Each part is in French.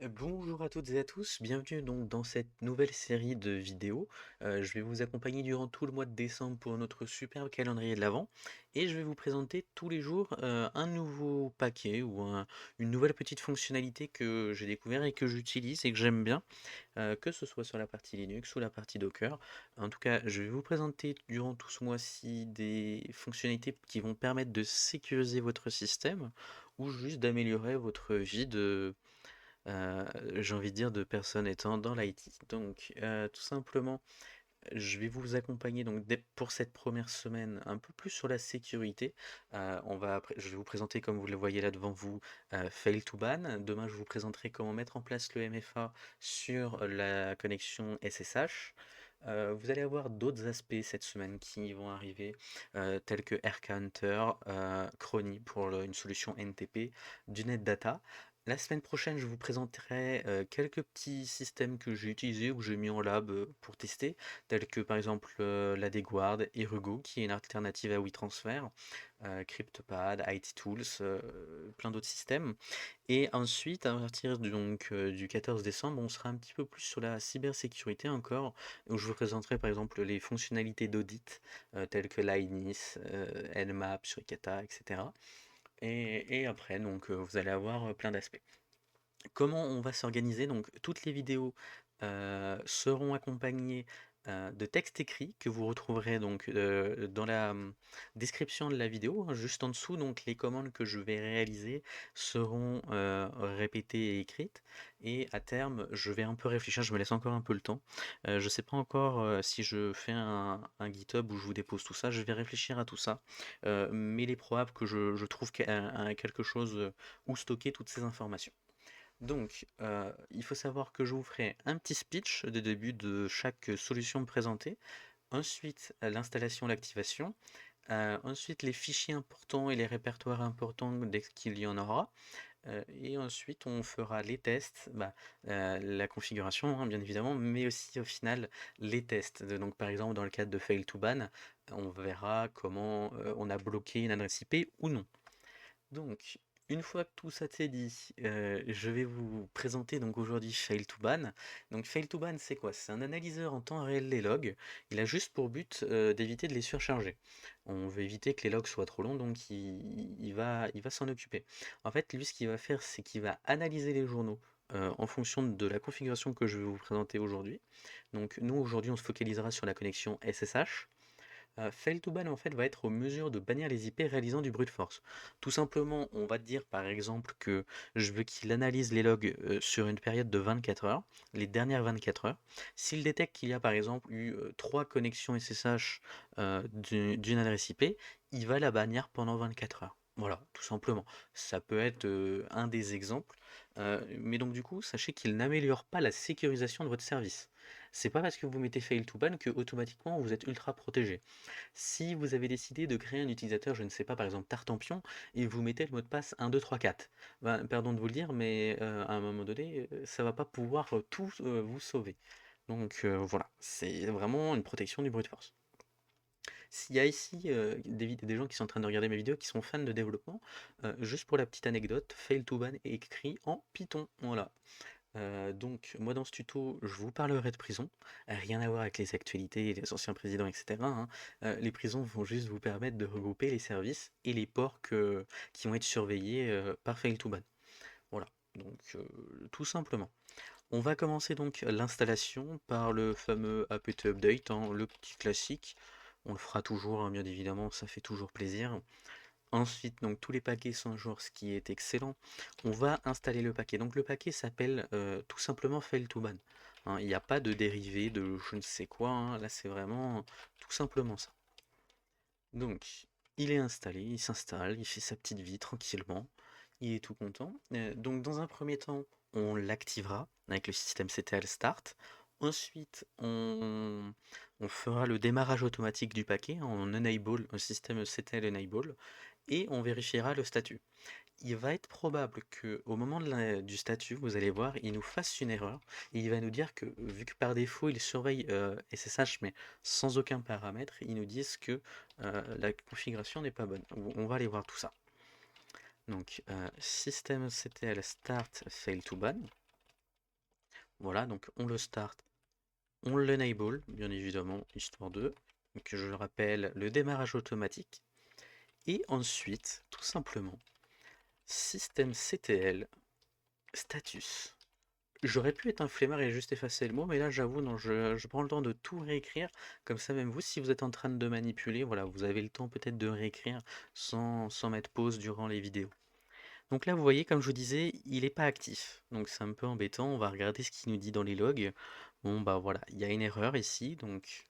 Bonjour à toutes et à tous, bienvenue donc dans cette nouvelle série de vidéos. Je vais vous accompagner durant tout le mois de décembre pour notre superbe calendrier de l'Avent et je vais vous présenter tous les jours un nouveau paquet ou une nouvelle petite fonctionnalité que j'ai découvert et que j'utilise et que j'aime bien, que ce soit sur la partie Linux ou la partie Docker. En tout cas, je vais vous présenter durant tout ce mois-ci des fonctionnalités qui vont permettre de sécuriser votre système ou juste d'améliorer votre vie euh, j'ai envie de dire de personnes étant dans l'IT. Donc, tout simplement, je vais vous accompagner donc pour cette première semaine un peu plus sur la sécurité. Je vais vous présenter, comme vous le voyez là devant vous, Fail to Ban. Demain, je vous présenterai comment mettre en place le MFA sur la connexion SSH. Vous allez avoir d'autres aspects cette semaine qui vont arriver, tels que AirCounter, Chrony pour une solution NTP, du NetData. La semaine prochaine, je vous présenterai quelques petits systèmes que j'ai utilisés ou que j'ai mis en lab pour tester, tels que par exemple la Deguard, Erugo, qui est une alternative à WeTransfer, CryptoPad, IT Tools, plein d'autres systèmes. Et ensuite, à partir du 14 décembre, on sera un petit peu plus sur la cybersécurité encore, où je vous présenterai par exemple les fonctionnalités d'audit, telles que l'INIS, Nmap, Suricata, etc. Et après, vous allez avoir plein d'aspects. Comment on va s'organiser? Donc, toutes les vidéos seront accompagnées de textes écrits que vous retrouverez donc dans la description de la vidéo, hein, juste en dessous. Donc, les commandes que je vais réaliser seront répétées et écrites. Et à terme, je vais un peu réfléchir. Je me laisse encore un peu le temps. Je ne sais pas encore si je fais un GitHub où je vous dépose tout ça. Je vais réfléchir à tout ça. Mais il est probable que je trouve quelque chose où stocker toutes ces informations. Donc, il faut savoir que je vous ferai un petit speech de début de chaque solution présentée, ensuite l'installation, l'activation, ensuite les fichiers importants et les répertoires importants dès qu'il y en aura, et ensuite on fera les tests, la configuration bien évidemment, mais aussi au final les tests. Donc par exemple dans le cadre de Fail to Ban, on verra comment on a bloqué une adresse IP ou non. Donc, une fois que tout ça t'est dit, je vais vous présenter donc aujourd'hui Fail to Ban. Donc Fail to Ban, c'est quoi? C'est un analyseur en temps réel des logs. Il a juste pour but d'éviter de les surcharger. On veut éviter que les logs soient trop longs, donc il va s'en occuper. En fait, lui, ce qu'il va faire, c'est qu'il va analyser les journaux en fonction de la configuration que je vais vous présenter aujourd'hui. Donc nous, aujourd'hui, on se focalisera sur la connexion SSH. Fail2ban en fait va être en mesure de bannir les IP réalisant du brute force. Tout simplement, on va dire par exemple que je veux qu'il analyse les logs sur une période de 24 heures, les dernières 24 heures. S'il détecte qu'il y a par exemple eu 3 connexions SSH d'une adresse IP, il va la bannir pendant 24 heures. Voilà, tout simplement. Ça peut être un des exemples. Mais donc du coup, sachez qu'il n'améliore pas la sécurisation de votre service. C'est pas parce que vous mettez fail to ban que automatiquement vous êtes ultra protégé. Si vous avez décidé de créer un utilisateur, je ne sais pas, par exemple Tartampion, et vous mettez le mot de passe 1, 2, 3, 4, ben, pardon de vous le dire, mais à un moment donné, ça va pas pouvoir tout vous sauver. Donc voilà, c'est vraiment une protection du brute force. S'il y a ici des gens qui sont en train de regarder mes vidéos qui sont fans de développement, juste pour la petite anecdote, Fail2ban est écrit en Python. Voilà. Donc, moi dans ce tuto, je vous parlerai de prison. Rien à voir avec les actualités, les anciens présidents, etc., hein. Les prisons vont juste vous permettre de regrouper les services et les ports qui vont être surveillés par Fail2ban. Voilà, donc tout simplement. On va commencer donc l'installation par le fameux apt update, hein, le petit classique. On le fera toujours, hein, bien évidemment, ça fait toujours plaisir. Ensuite, donc tous les paquets sont à jour, ce qui est excellent. On va installer le paquet. Donc le paquet s'appelle tout simplement fail2ban, hein. Il n'y a pas de dérivé de je ne sais quoi, hein. Là c'est vraiment tout simplement ça. Donc il est installé, il s'installe, il fait sa petite vie tranquillement, il est tout content. Donc dans un premier temps, on l'activera avec le système CTL Start. Ensuite, on fera le démarrage automatique du paquet en enable, un système CTL enable, et on vérifiera le statut. Il va être probable que au moment du statut, vous allez voir, il nous fasse une erreur et il va nous dire que vu que par défaut il surveille SSH mais sans aucun paramètre, il nous disent que la configuration n'est pas bonne. On va aller voir tout ça. Donc systemctl start fail to ban. Voilà, donc on le start, on l'enable, bien évidemment, histoire de, que je le rappelle, le démarrage automatique. Et ensuite, tout simplement, systemctl status. J'aurais pu être un flemmard et juste effacer le mot, mais là j'avoue, non, je prends le temps de tout réécrire. Comme ça, même vous, si vous êtes en train de manipuler, voilà, vous avez le temps peut-être de réécrire sans mettre pause durant les vidéos. Donc là, vous voyez, comme je vous disais, il n'est pas actif. Donc c'est un peu embêtant. On va regarder ce qu'il nous dit dans les logs. Bon, bah voilà, il y a une erreur ici. Donc,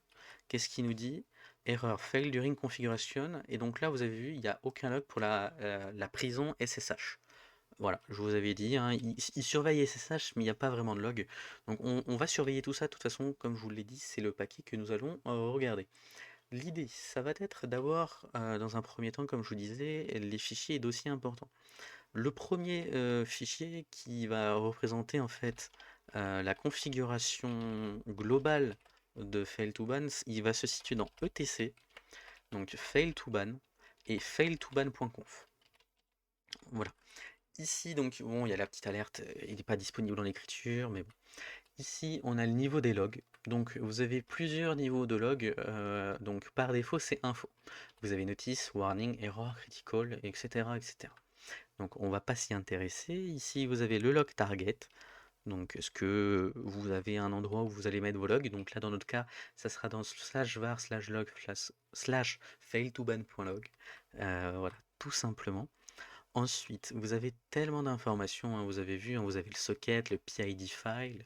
qu'est-ce qu'il nous dit? Erreur fail during configuration. Et donc là, vous avez vu, il n'y a aucun log pour la prison SSH. Voilà, je vous avais dit, hein, il surveille SSH, mais il n'y a pas vraiment de log. Donc on va surveiller tout ça. De toute façon, comme je vous l'ai dit, c'est le paquet que nous allons regarder. L'idée, ça va être d'avoir, dans un premier temps, comme je vous disais, les fichiers et dossiers importants. Le premier fichier qui va représenter en fait la configuration globale de fail2ban, il va se situer dans etc, donc fail2ban et fail2ban.conf. Voilà. Ici, donc, bon, il y a la petite alerte, il n'est pas disponible en écriture, mais bon. Ici, on a le niveau des logs. Donc, vous avez plusieurs niveaux de logs. Donc, par défaut, c'est info. Vous avez notice, warning, error, critical, etc., etc. Donc, on ne va pas s'y intéresser. Ici, vous avez le log target. Donc, est-ce que vous avez un endroit où vous allez mettre vos logs? Donc là, dans notre cas, ça sera dans /var/log /fail2ban.log. Voilà, tout simplement. Ensuite, vous avez tellement d'informations, hein, vous avez vu, hein, vous avez le socket, le PID file.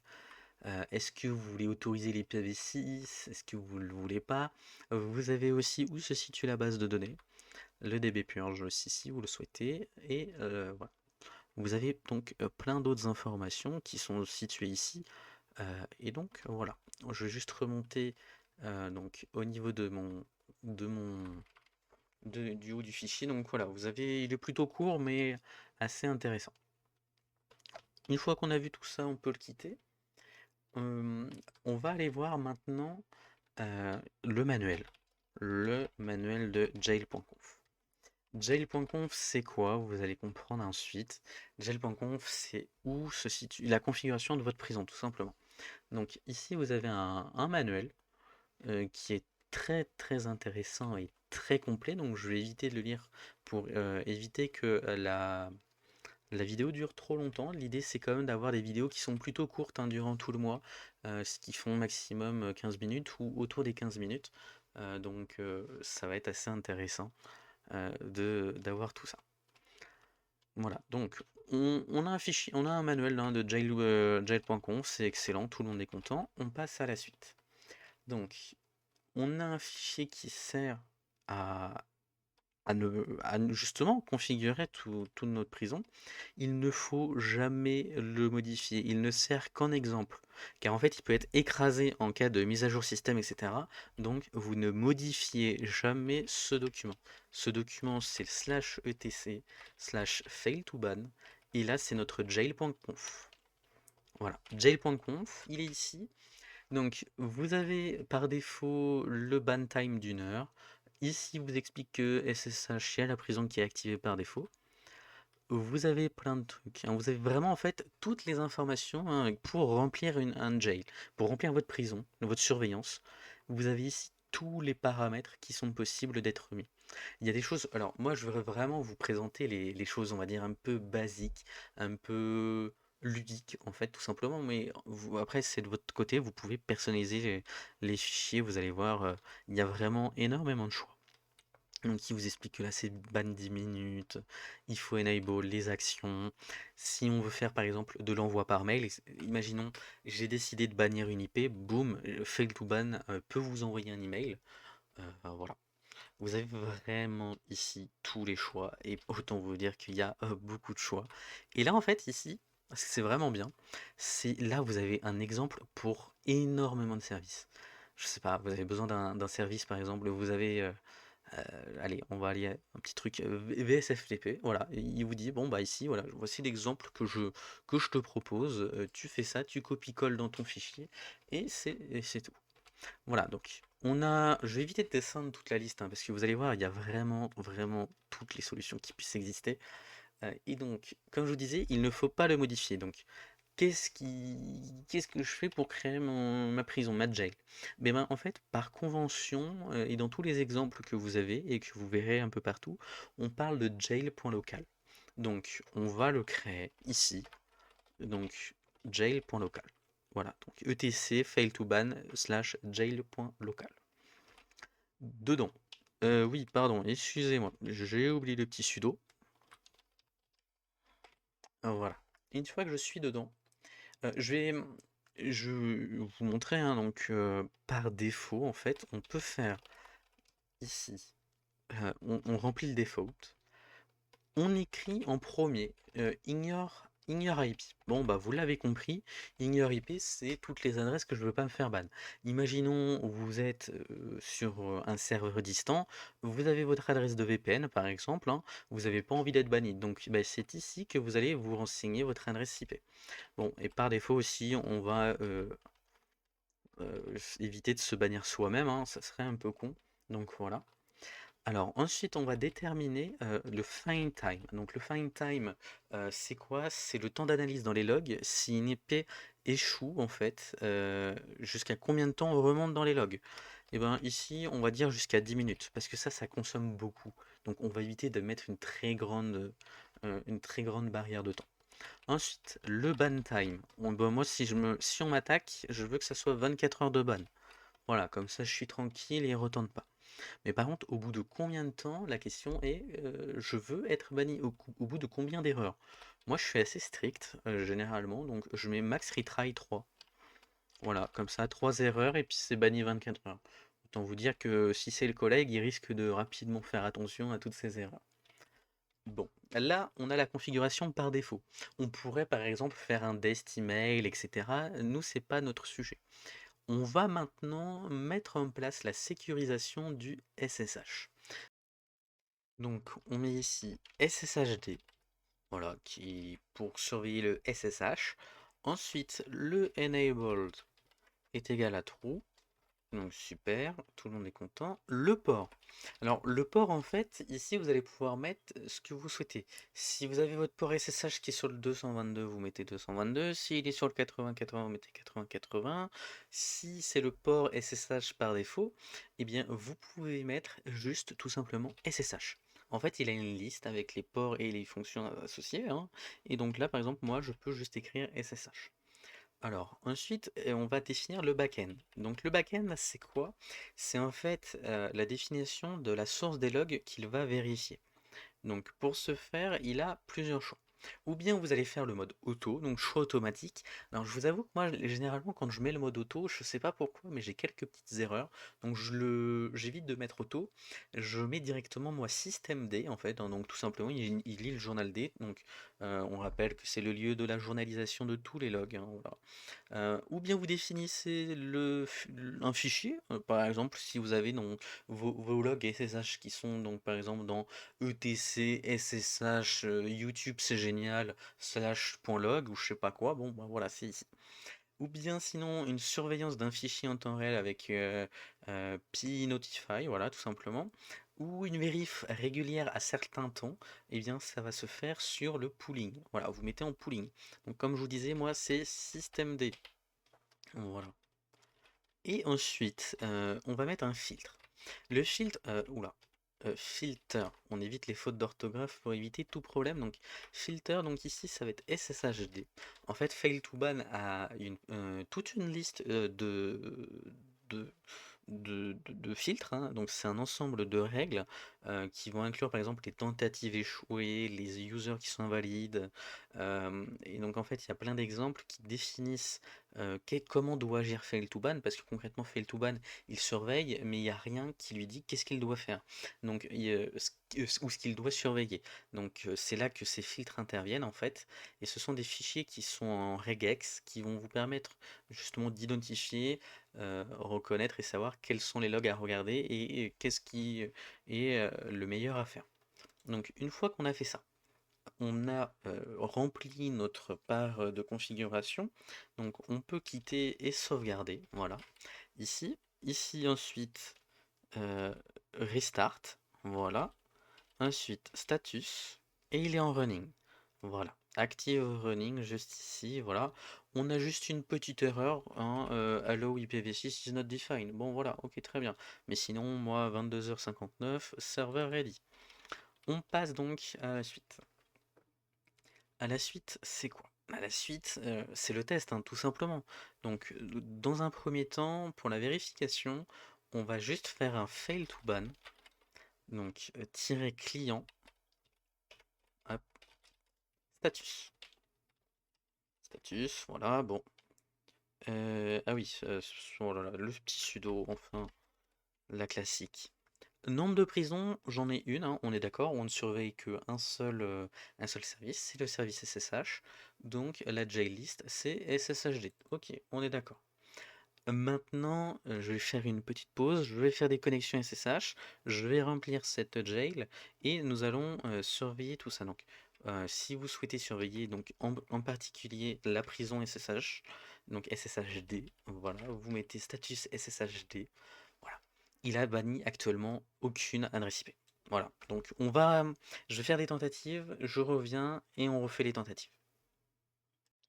Est-ce que vous voulez autoriser les PV6? Est-ce que vous ne le voulez pas? Vous avez aussi où se situe la base de données, le DB purge aussi si vous le souhaitez. Et voilà. Vous avez donc plein d'autres informations qui sont situées ici. Et donc voilà. Je vais juste remonter donc, au niveau de mon du haut du fichier. Donc voilà, vous avez, il est plutôt court mais assez intéressant. Une fois qu'on a vu tout ça, on peut le quitter. On va aller voir maintenant le manuel. Le manuel de jail.conf. Jail.conf, c'est quoi? Vous allez comprendre ensuite. Jail.conf, c'est où se situe la configuration de votre prison, tout simplement. Donc ici, vous avez un manuel qui est très très intéressant et très complet. Donc je vais éviter de le lire pour éviter que la vidéo dure trop longtemps. L'idée, c'est quand même d'avoir des vidéos qui sont plutôt courtes, hein, durant tout le mois, ce qui font maximum 15 minutes ou autour des 15 minutes. Donc ça va être assez intéressant d'avoir tout ça. Voilà, donc on a un fichier, on a un manuel, hein, de jail.conf, c'est excellent, tout le monde est content. On passe à la suite. Donc on a un fichier qui sert à, justement configurer toute notre prison. Il ne faut jamais le modifier, il ne sert qu'en exemple, car en fait il peut être écrasé en cas de mise à jour système, etc. Donc vous ne modifiez jamais ce document. Ce document, c'est /etc /fail2ban, et là c'est notre jail.conf. Voilà, jail.conf, il est ici. Donc vous avez par défaut le ban time d'1 heure. Ici vous explique que SSH, il y a la prison qui est activée par défaut. Vous avez plein de trucs, hein. Vous avez vraiment en fait toutes les informations, hein, pour remplir un jail, pour remplir votre prison, votre surveillance. Vous avez ici tous les paramètres qui sont possibles d'être mis. Il y a des choses, alors moi je voudrais vraiment vous présenter les choses, on va dire, un peu basiques, un peu ludiques en fait, tout simplement, mais après c'est de votre côté, vous pouvez personnaliser les fichiers, vous allez voir, il y a vraiment énormément de choix. Donc il vous explique que là c'est ban 10 minutes, il faut enable les actions. Si on veut faire par exemple de l'envoi par mail, imaginons j'ai décidé de bannir une IP, boum, fail2ban peut vous envoyer un email. Voilà. Vous avez vraiment ici tous les choix, et autant vous dire qu'il y a beaucoup de choix. Et là en fait ici, parce que c'est vraiment bien, c'est là vous avez un exemple pour énormément de services. Je sais pas, vous avez besoin d'un service par exemple, vous avez allez, on va aller à un petit truc VSFTP, voilà, et il vous dit, bon bah ici, voilà, voici l'exemple que je te propose, tu fais ça, tu copies-colles dans ton fichier, et c'est tout. Voilà, donc je vais éviter de descendre toute la liste, hein, parce que vous allez voir, il y a vraiment, vraiment toutes les solutions qui puissent exister. Et donc, comme je vous disais, il ne faut pas le modifier. Donc, Qu'est-ce que je fais pour créer ma prison, ma jail? Ben, en fait, par convention, et dans tous les exemples que vous avez et que vous verrez un peu partout, on parle de jail.local. Donc, on va le créer ici. Donc, jail.local. Voilà, donc etc fail to ban slash jail.local. Dedans. Oui, pardon, excusez-moi, j'ai oublié le petit sudo. Voilà. Une fois que je suis dedans, je vais vous montrer, hein, donc par défaut, en fait, on peut faire ici, on remplit le default, on écrit en premier ignore IP. Bon, bah vous l'avez compris, ignore IP, c'est toutes les adresses que je veux pas me faire ban. Imaginons vous êtes sur un serveur distant, vous avez votre adresse de VPN par exemple, hein, vous n'avez pas envie d'être banni. Donc bah, c'est ici que vous allez vous renseigner votre adresse IP. Bon, et par défaut aussi, on va éviter de se bannir soi-même, hein, ça serait un peu con. Donc voilà. Alors ensuite, on va déterminer le find time. Donc le find time, c'est quoi? C'est le temps d'analyse dans les logs. Si une IP échoue, en fait, jusqu'à combien de temps on remonte dans les logs? Et bien ici, on va dire jusqu'à 10 minutes, parce que ça consomme beaucoup. Donc on va éviter de mettre une très grande barrière de temps. Ensuite, le ban time. Ben, moi, si on m'attaque, je veux que ça soit 24 heures de ban. Voilà, comme ça je suis tranquille et il ne retente pas. Mais par contre, au bout de combien de temps, la question est, je veux être banni au bout de combien d'erreurs? Moi, je suis assez strict, généralement, donc je mets max retry 3. Voilà, comme ça, 3 erreurs et puis c'est banni 24 heures. Autant vous dire que si c'est le collègue, il risque de rapidement faire attention à toutes ces erreurs. Bon, là, on a la configuration par défaut. On pourrait par exemple faire un dest email, etc. Nous, c'est pas notre sujet. On va maintenant mettre en place la sécurisation du SSH. Donc, on met ici SSHD, voilà, pour surveiller le SSH. Ensuite, le enabled est égal à true. Donc super, tout le monde est content. Le port. Alors le port en fait, ici vous allez pouvoir mettre ce que vous souhaitez. Si vous avez votre port SSH qui est sur le 222, vous mettez 222. S'il est sur le 8080, vous mettez 8080. Si c'est le port SSH par défaut, eh bien vous pouvez mettre juste tout simplement SSH. En fait, il a une liste avec les ports et les fonctions associées, hein. Et donc là, par exemple, moi, je peux juste écrire SSH. Alors, ensuite, on va définir le back-end. Donc, le back-end, c'est quoi? C'est en fait la définition de la source des logs qu'il va vérifier. Donc, pour ce faire, il a plusieurs choix. Ou bien vous allez faire le mode auto, donc choix automatique. Alors, je vous avoue que moi, généralement, quand je mets le mode auto, je sais pas pourquoi, mais j'ai quelques petites erreurs. Donc, j'évite de mettre auto. Je mets directement, moi, systemd, en fait, hein. Donc, tout simplement, il lit le journal D. Donc, on rappelle que c'est le lieu de la journalisation de tous les logs, hein, voilà. Ou bien vous définissez un fichier, par exemple si vous avez donc vos logs SSH qui sont donc par exemple dans etc ssh YouTube c'est génial /log ou je sais pas quoi, bon bah voilà c'est ici. Ou bien sinon une surveillance d'un fichier en temps réel avec pnotify, voilà tout simplement. Ou une vérif régulière à certains temps, et bien ça va se faire sur le pooling. Voilà, vous mettez en pooling. Donc comme je vous disais, moi c'est systemd. Voilà. Et ensuite, on va mettre un filtre. Le filtre, filter, on évite les fautes d'orthographe pour éviter tout problème. Donc, filter, donc ici, ça va être SSHD. En fait, fail to ban a toute une liste de, de filtres, hein. Donc, c'est un ensemble de règles qui vont inclure, par exemple, les tentatives échouées, les users qui sont invalides. Et donc, en fait, il y a plein d'exemples qui définissent comment doit agir fail to ban, parce que concrètement, fail to ban, il surveille, mais il n'y a rien qui lui dit qu'est-ce qu'il doit faire. Donc, ou ce qu'il doit surveiller. Donc, c'est là que ces filtres interviennent, en fait. Et ce sont des fichiers qui sont en regex, qui vont vous permettre justement d'identifier, reconnaître et savoir quels sont les logs à regarder et qu'est-ce qui est le meilleur à faire. Donc, une fois qu'on a fait ça, on a rempli notre part de configuration, donc on peut quitter et sauvegarder, voilà, ici ensuite restart, voilà, ensuite status, et il est en running, voilà. Active running, juste ici, voilà. On a juste une petite erreur, hein, allow IPv6 is not defined. Bon, voilà, ok, très bien. Mais sinon, moi, 22h59, serveur ready. On passe donc à la suite. À la suite, c'est quoi? À la suite, c'est le test, hein, tout simplement. Donc, dans un premier temps, pour la vérification, on va juste faire un fail to ban. Donc, tirer client, hop, status. Status, voilà, bon. Ah oui, oh là là, le petit sudo, enfin, la classique. Nombre de prisons, j'en ai une, hein, on est d'accord, on ne surveille un seul service, c'est le service SSH. Donc la jail list, c'est SSHD. Ok, on est d'accord. Maintenant, je vais faire une petite pause, je vais faire des connexions SSH, je vais remplir cette jail et nous allons surveiller tout ça. Donc, si vous souhaitez surveiller donc en particulier la prison SSH, donc SSHD, voilà, vous mettez status SSHD, voilà. Il a banni actuellement aucune adresse IP. Voilà, donc je vais faire des tentatives, je reviens et on refait les tentatives.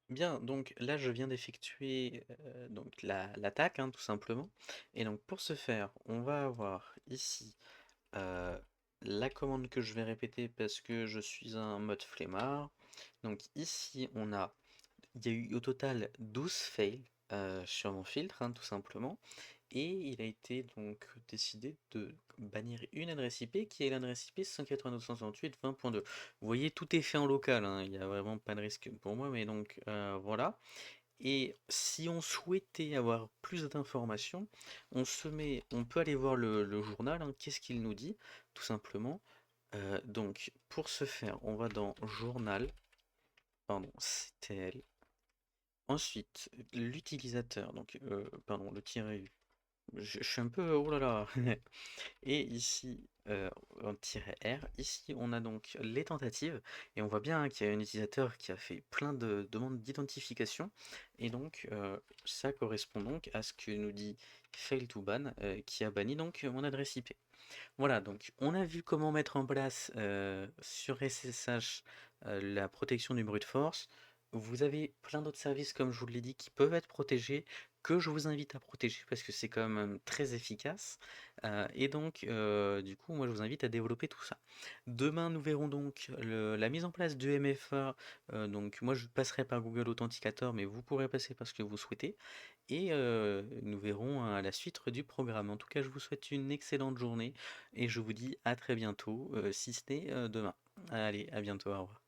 Bien, donc là je viens d'effectuer donc l'attaque, hein, tout simplement. Et donc pour ce faire, on va avoir ici euh, la commande que je vais répéter parce que je suis un mode flemmard. Donc ici il y a eu au total 12 fails sur mon filtre, hein, tout simplement. Et il a été donc décidé de bannir une adresse IP qui est l'adresse IP 192.168.20.2. Vous voyez, tout est fait en local, hein, il n'y a vraiment pas de risque pour moi, mais donc voilà. Et si on souhaitait avoir plus d'informations, on peut aller voir le journal, hein, qu'est-ce qu'il nous dit, tout simplement. Donc pour ce faire, on va dans journal, pardon, CTL. Ensuite, l'utilisateur, donc pardon, le tiret U. Je suis un peu, oh là là. Et ici, en tiret R, ici on a donc les tentatives, et on voit bien, hein, qu'il y a un utilisateur qui a fait plein de demandes d'identification, et donc ça correspond donc à ce que nous dit fail to ban, qui a banni donc mon adresse IP. Voilà, donc on a vu comment mettre en place sur SSH la protection du brute force. Vous avez plein d'autres services, comme je vous l'ai dit, qui peuvent être protégés, que je vous invite à protéger parce que c'est quand même très efficace. Et donc, du coup, moi je vous invite à développer tout ça. Demain, nous verrons donc la mise en place du MFA. Donc, moi je passerai par Google Authenticator, mais vous pourrez passer par ce que vous souhaitez. Et nous verrons à la suite du programme. En tout cas, je vous souhaite une excellente journée et je vous dis à très bientôt, si ce n'est demain. Allez, à bientôt, au revoir.